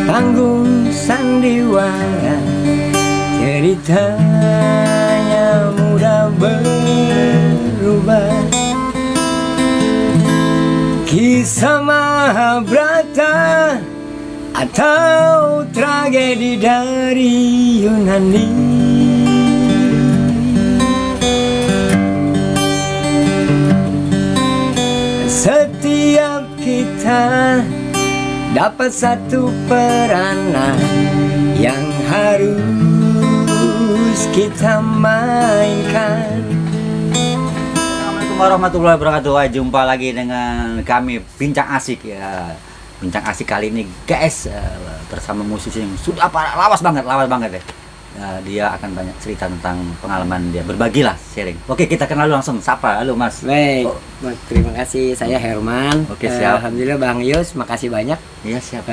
panggung sandiwara, ceritanya mudah berubah. Kisah Mahabharata atau tragedi dari Yunani. Setiap kita dapat satu peranan yang harus kita mainkan. Assalamualaikum warahmatullahi wabarakatuh. Jumpa lagi dengan kami Bincang Asik ya. Bincang Asik kali ini guys bersama musisi yang sudah lawas banget ya. Dia akan banyak cerita tentang pengalaman dia, berbagilah, sharing. Oke, kita kenal dulu langsung. Sapa, halo Mas. Baik, terima kasih. Saya Herman. Oke, siap. Alhamdulillah Bang Yus, makasih banyak. Iya, siap.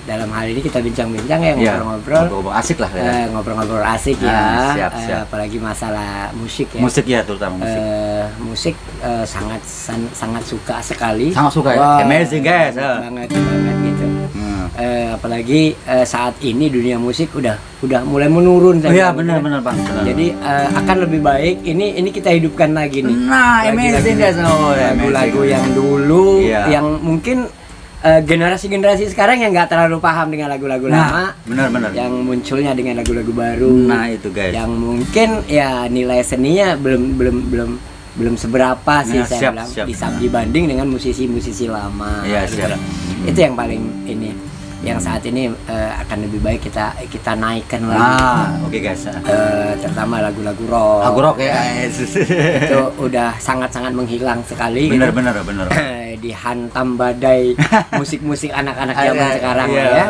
Dalam hal ini kita bincang-bincang ya, ngobrol-ngobrol. Ngobrol asik lah ya. Ngobrol-ngobrol asik ya. Siap. Apalagi masalah musik ya. Musik ya, terutama musik. Musik sangat suka sekali. Sangat suka ya. Amazing guys. Banget gitu. Apalagi saat ini dunia musik udah mulai menurun. Iya benar Bang. Jadi akan lebih baik ini kita hidupkan lagi nih. Nah, amazing guys. Lagu-lagu yang dulu yang mungkin generasi sekarang yang nggak terlalu paham dengan lagu-lagu lama. Benar. Yang munculnya dengan lagu-lagu baru. Nah, itu guys. Yang mungkin ya nilai seninya belum seberapa sih saya bilang bisa dibanding dengan musisi-musisi lama. Iya, siap. Itu yang paling ini. Yang saat ini akan lebih baik kita naikkan lagi. Oke guys. Terutama lagu-lagu rock. Lagu rock ya. Itu udah sangat-sangat menghilang sekali. Benar. Dihantam badai musik-musik anak-anak zaman sekarang ya.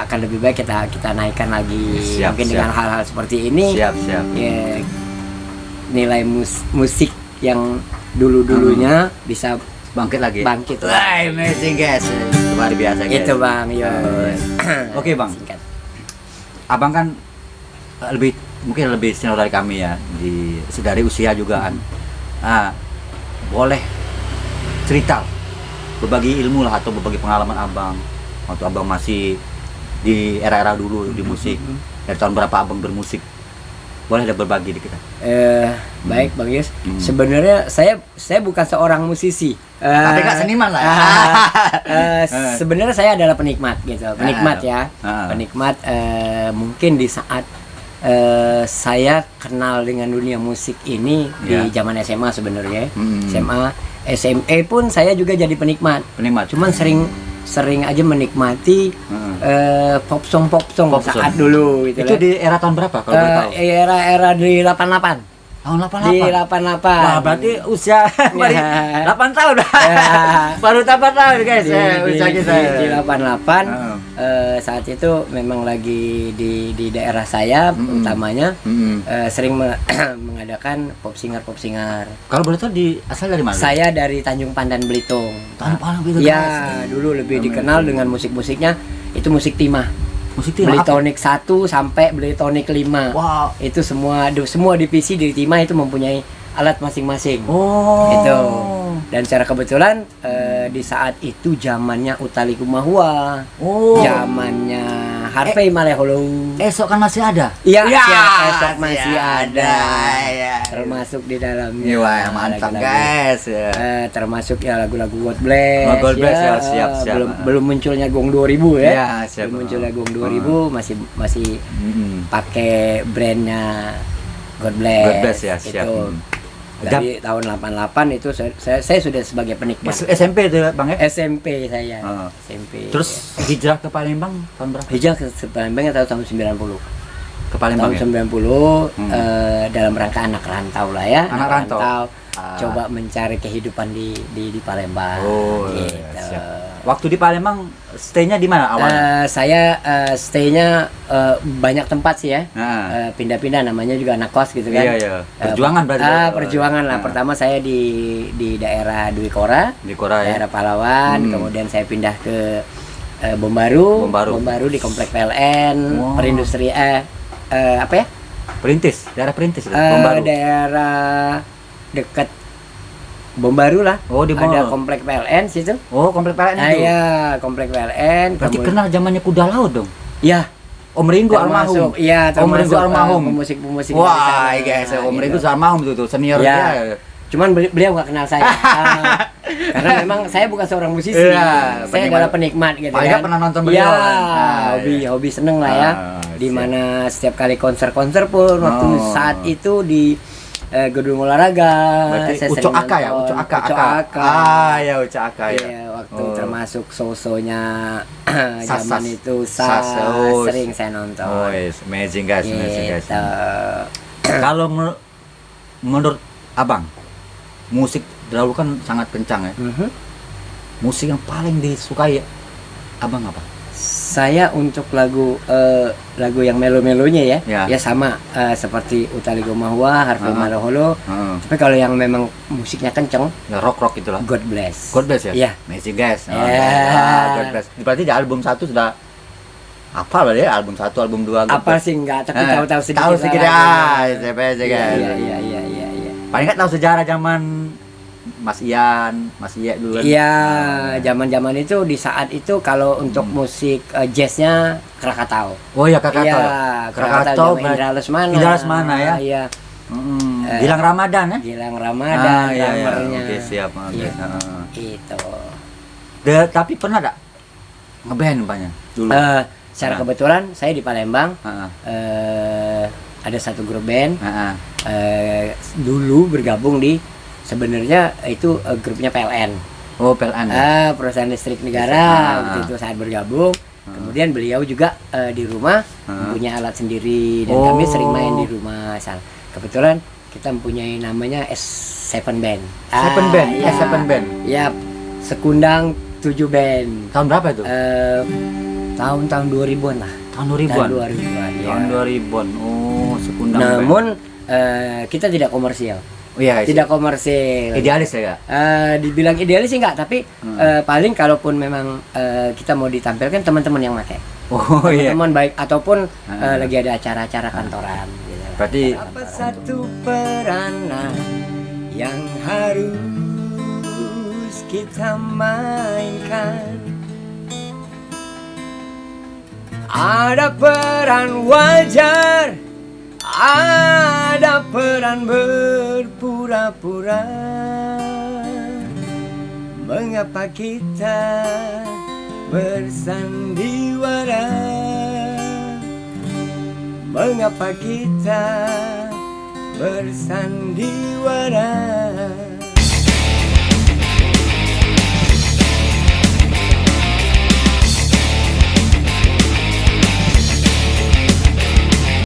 Akan lebih baik kita naikkan lagi. Mungkin dengan hal-hal seperti ini. Siap. Ya, nilai musik yang dulu-dulunya bisa bangkit lagi. Wah, amazing guys. Luar biasa guys. Itu Bang Yos. Oke Bang. Singkat. Abang kan mungkin lebih senior dari kami ya, dari usia juga kan. Boleh cerita, berbagi ilmu lah atau berbagi pengalaman abang waktu abang masih di era-era dulu di musik. Dari tahun berapa abang bermusik? Boleh ada berbagi di kita. Baik Bang Yus. Sebenarnya saya bukan seorang musisi. Tapi kan seniman lah. Sebenarnya saya adalah penikmat gitu. Penikmat ya. Penikmat mungkin di saat saya kenal dengan dunia musik ini di zaman SMA sebenarnya. SMA, SMA pun saya juga jadi penikmat. Cuman sering aja menikmati pop song saat dulu gitu. Itu di era tahun berapa kalau boleh tahu? Era di 88. Tahun 88. Di 88. Wah, berarti usia baru 8 tahun. Baru 8 tahun guys. Usia kita. Di 88 saat itu memang lagi di daerah saya utamanya sering mengadakan pop singer. Kalau boleh tahu asal dari mana? Saya dari Tanjung Pandan Belitung. Tanjung Pandan Belitung. Ya, dulu lebih dikenal dengan musik-musiknya itu musik timah. Beli-tonik 1 sampai Beli-tonik 5. Wow. Itu semua divisi di timah itu mempunyai alat masing-masing. Itu. Dan secara kebetulan di saat itu zamannya Utha Likumahua. Zamannya Harvey Maleholo. Esok kan masih ada? Iya, esok masih ada. Termasuk di dalamnya. Wah, mantap guys. Termasuk ya lagu-lagu God Bless. God Bless ya, siap. Belum munculnya Gong 2000 ya. Iya, siap. Belum munculnya Gong 2000 masih pakai brandnya God Bless. God Bless ya, siap. Dari tahun 88 itu saya sudah sebagai penikmat. SMP itu Bang ya? SMP saya. SMP. Terus hijrah ke Palembang tahun berapa? Hijrah ke Palembang tahun 90. Ke Palembang tahun 90 dalam rangka anak rantau lah ya. Anak rantau. Coba mencari kehidupan di Palembang. Gitu. Siap. Waktu di Palembang stay-nya di mana awalnya? Saya stay-nya banyak tempat sih ya. Pindah-pindah, namanya juga anak kos gitu kan. Iya. Perjuangan berarti. Perjuangan lah. Pertama saya di daerah Dwi Kora, daerah Pahlawan. Kemudian saya pindah ke Bombaru di komplek PLN, perindustri apa ya? Perintis, daerah Perintis. Daerah dekat Bom Baru lah. Oh, di ada mall. komplek PLN situ. Oh, komplek PLN itu. Iya, komplek PLN. Berarti kenal zamannya Kuda Laut dong. Iya. Om Ringo almarhum. Iya, Om Ringo almarhum. Pemusik-pemusik. Wah, guys, Om Ringo almarhum tuh senior ya. Cuman beliau nggak kenal saya. Karena memang saya bukan seorang musisi. Iya, saya adalah penikmat gitu kan. Pernah nonton beliau. Ya, hobi seneng lah ya. Dimana setiap kali konser-konser pun waktu saat itu di gedung olahraga. Berarti Ucok Aka ya, Ucok Aka. Ya Ucok Aka ya. Iya, waktu termasuk show-nya Sas. zaman itu sering saya nonton. Oh, yes. Amazing guys, amazing guys. Gitu. Kalau menurut Abang, musik dahulu kan sangat kencang ya. Musik yang paling disukai Abang apa? Saya untuk lagu yang melo-melonya Ya. ya sama seperti Utali Gomahwa, Harvey Malaiholo. Tapi kalau yang memang musiknya kenceng, Ya rock itulah. God Bless. God Bless ya? Iya. Amazing guys. Yeah. God Bless. Berarti di album 1 sudah apa lah ya? Album 1, album 2 Apa sih enggak, tapi tahu-tahu sedikit. Tahu sedikit ya. CPS guys. Iya. Paling nggak tahu sejarah zaman Mas Ian, Mas Iya dulu. Iya, zaman-zaman itu di saat itu kalau untuk musik jazznya Krakatau. Oh iya, Krakatau. Iya, Krakatau sama Indra Lesmana. Indra Lesmana ya. Iya. Gilang Ramadan ya? Gilang Ramadan drummernya. Oke, siap. Iya. Itu. Tapi pernah enggak ngeband banyak dulu? Secara kebetulan saya di Palembang. Ada satu grup band. Dulu bergabung di sebenarnya itu grupnya PLN. Oh, PLN. Perusahaan listrik negara. Waktu itu saat bergabung. Kemudian beliau juga di rumah punya alat sendiri dan kami sering main di rumah. Kebetulan kita mempunyai namanya S7 Band. Band. Ya. S7 Band. Ya, sekundang 7 band. Tahun berapa itu? Tahun 2000-an lah. Tahun 2000-an. Tahun 2000-an. Oh, sekundang. Namun kita tidak komersial. Oh iya, tidak komersil. Idealis ya, Kak? Dibilang idealis sih enggak, tapi paling kalaupun memang kita mau ditampilkan teman-teman yang pakai. Oh iya. Teman baik ataupun lagi ada acara-acara kantoran gitu. Berarti apa satu peranan yang harus kita mainkan? Ada peran wajar, ada peran berpura-pura. Mengapa kita bersandiwara? Mengapa kita bersandiwara?